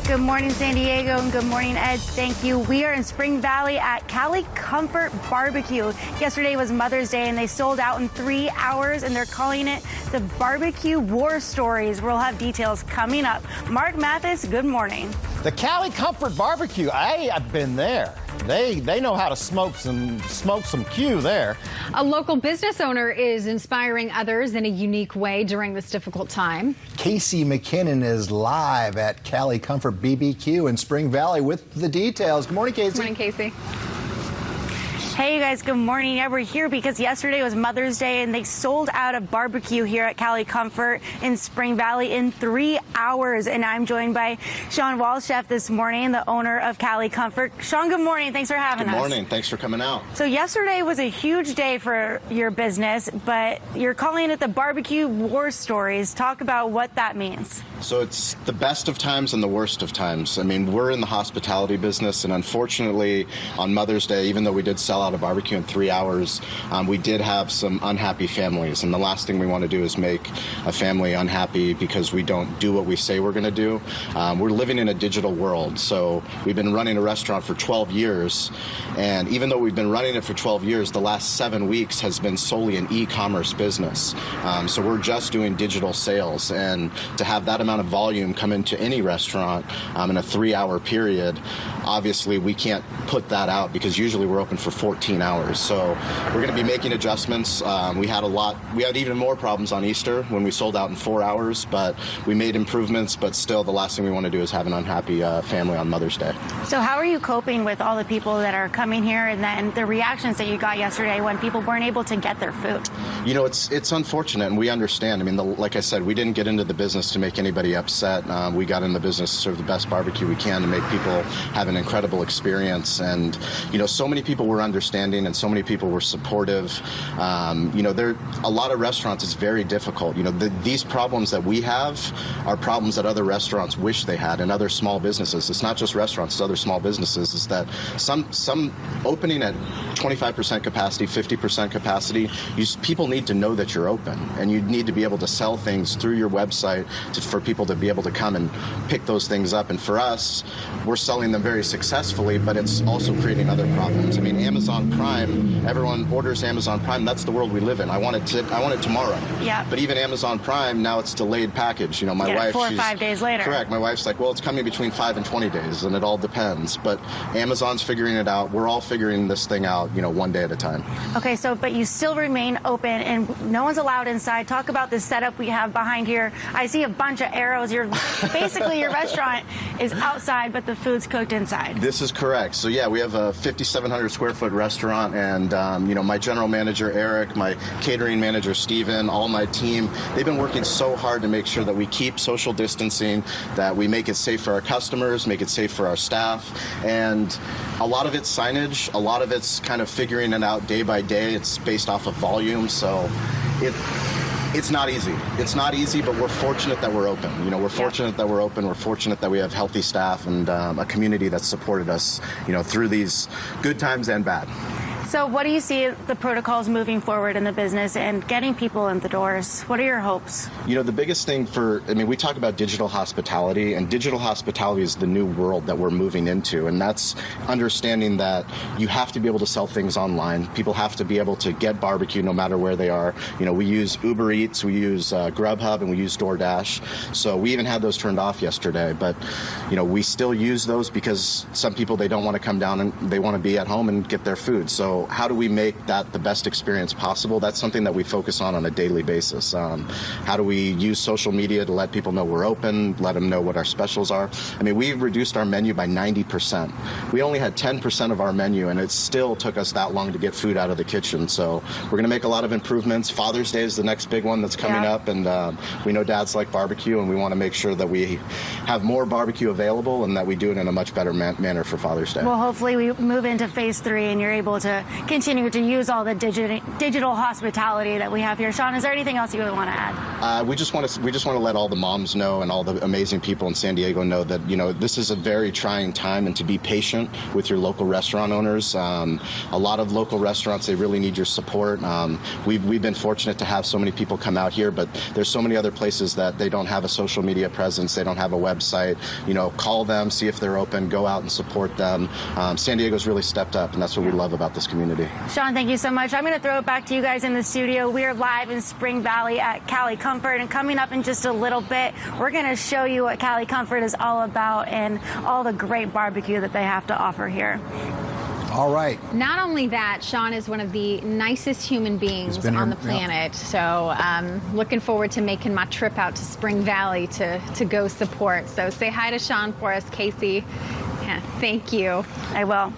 Good morning, San Diego, and good morning, Ed. Thank you. We are in Spring Valley at Cali Comfort BBQ. Yesterday was Mother's Day, and they sold out in 3 hours, and they're calling it the BBQ War Stories. We'll have details coming up. Mark Mathis, good morning. The Cali Comfort BBQ, I've been there. They know how to smoke some Q there. A local business owner is inspiring others in a unique way during this difficult time. Casey McKinnon is live at Cali Comfort BBQ in Spring Valley with the details. Good morning, Casey. Good morning, Casey. Hey, you guys, good morning. Yeah, we're here because yesterday was Mother's Day, and they sold out of barbecue here at Cali Comfort in Spring Valley in 3 hours. And I'm joined by Shawn Walchef this morning, the owner of Cali Comfort. Shawn, good morning. Thanks for having us. Good morning. Thanks for coming out. So yesterday was a huge day for your business, but you're calling it the BBQ War Stories. Talk about what that means. So it's the best of times and the worst of times. I mean, we're in the hospitality business, and unfortunately on Mother's Day, even though we did sell out of barbecue in 3 hours, we did have some unhappy families, and the last thing we want to do is make a family unhappy because we don't do what we say we're going to do. We're living in a digital world, so we've been running a restaurant for 12 years, and even though we've been running it for 12 years, the last 7 weeks has been solely an e-commerce business. So we're just doing digital sales, and to have that amount of volume come into any restaurant in a 3-hour period, obviously we can't put that out because usually we're open for 14 hours. So we're going to be making adjustments. We had even more problems on Easter when we sold out in 4 hours, but we made improvements. But still, the last thing we want to do is have an unhappy family on Mother's Day. So how are you coping with all the people that are coming here, and then the reactions that you got yesterday when people weren't able to get their food? You know, it's unfortunate, and we understand. I mean, like I said, we didn't get into the business to make anybody upset. We got in the business to serve the best barbecue we can to make people have an incredible experience. And, you know, so many people were understanding and so many people were supportive. You know, a lot of restaurants, it's very difficult. You know, these problems that we have are problems that other restaurants wish they had, and other small businesses. It's not just restaurants, it's other small businesses. Is that some opening at 25% capacity, 50% capacity, people need to know that you're open, and you need to be able to sell things through your website for people to be able to come and pick those things up. And for us, we're selling them very successfully, but it's also creating other problems. I mean, Amazon Prime, everyone orders Amazon Prime. That's the world we live in. I want it tomorrow. Yeah. But even Amazon Prime, now it's delayed package. You know, my wife, 4 or 5 days later. Correct. My wife's like, well, it's coming between 5 and 20 days, and it all depends. But Amazon's figuring it out. We're all figuring this thing out, you know, one day at a time. Okay, so, but you still remain open, and no one's allowed inside. Talk about the setup we have behind here. I see a bunch of arrows. Basically, your restaurant is outside, but the food's cooked inside. This is correct. So, yeah, we have a 5,700 square foot restaurant, and, you know, my general manager, Eric, my catering manager, Steven, all my team, they've been working so hard to make sure that we keep social distancing, that we make it safe for our customers, make it safe for our staff. And a lot of it's signage, a lot of it's kind of figuring it out day by day. It's based off of volume, so it's not easy. It's not easy, but we're fortunate that we're open. You know, we're fortunate that we're open. We're fortunate that we have healthy staff and a community that supported us, you know, through these good times and bad. So what do you see the protocols moving forward in the business and getting people in the doors? What are your hopes? You know, the biggest thing we talk about digital hospitality, and digital hospitality is the new world that we're moving into. And that's understanding that you have to be able to sell things online. People have to be able to get barbecue no matter where they are. You know, we use Uber Eats, we use Grubhub, and we use DoorDash. So we even had those turned off yesterday. But, you know, we still use those because some people, they don't want to come down and they want to be at home and get their food. So how do we make that the best experience possible? That's something that we focus on a daily basis. How do we use social media to let people know we're open, let them know what our specials are? I mean, we reduced our menu by 90%. We only had 10% of our menu, and it still took us that long to get food out of the kitchen. So we're going to make a lot of improvements. Father's Day is the next big one that's coming up, and we know dads like barbecue, and we want to make sure that we have more barbecue available and that we do it in a much better manner for Father's Day. Well, hopefully we move into phase 3 and you're able to continue to use all the digital hospitality that we have here. Shawn, is there anything else you would want to add? We just want to let all the moms know and all the amazing people in San Diego know that, you know, this is a very trying time, and to be patient with your local restaurant owners. A lot of local restaurants, they really need your support. We've been fortunate to have so many people come out here, but there's so many other places that they don't have a social media presence, they don't have a website. You know, call them, see if they're open, go out and support them. San Diego's really stepped up, and that's what we love about this community. Shawn, thank you so much. I'm going to throw it back to you guys in the studio. We're live in Spring Valley at Cali Comfort, and coming up in just a little bit, we're going to show you what Cali Comfort is all about and all the great barbecue that they have to offer here. All right. Not only that, Shawn is one of the nicest human beings on the planet. So looking forward to making my trip out to Spring Valley to go support. So say hi to Shawn for us, Casey. Yeah, thank you. I will.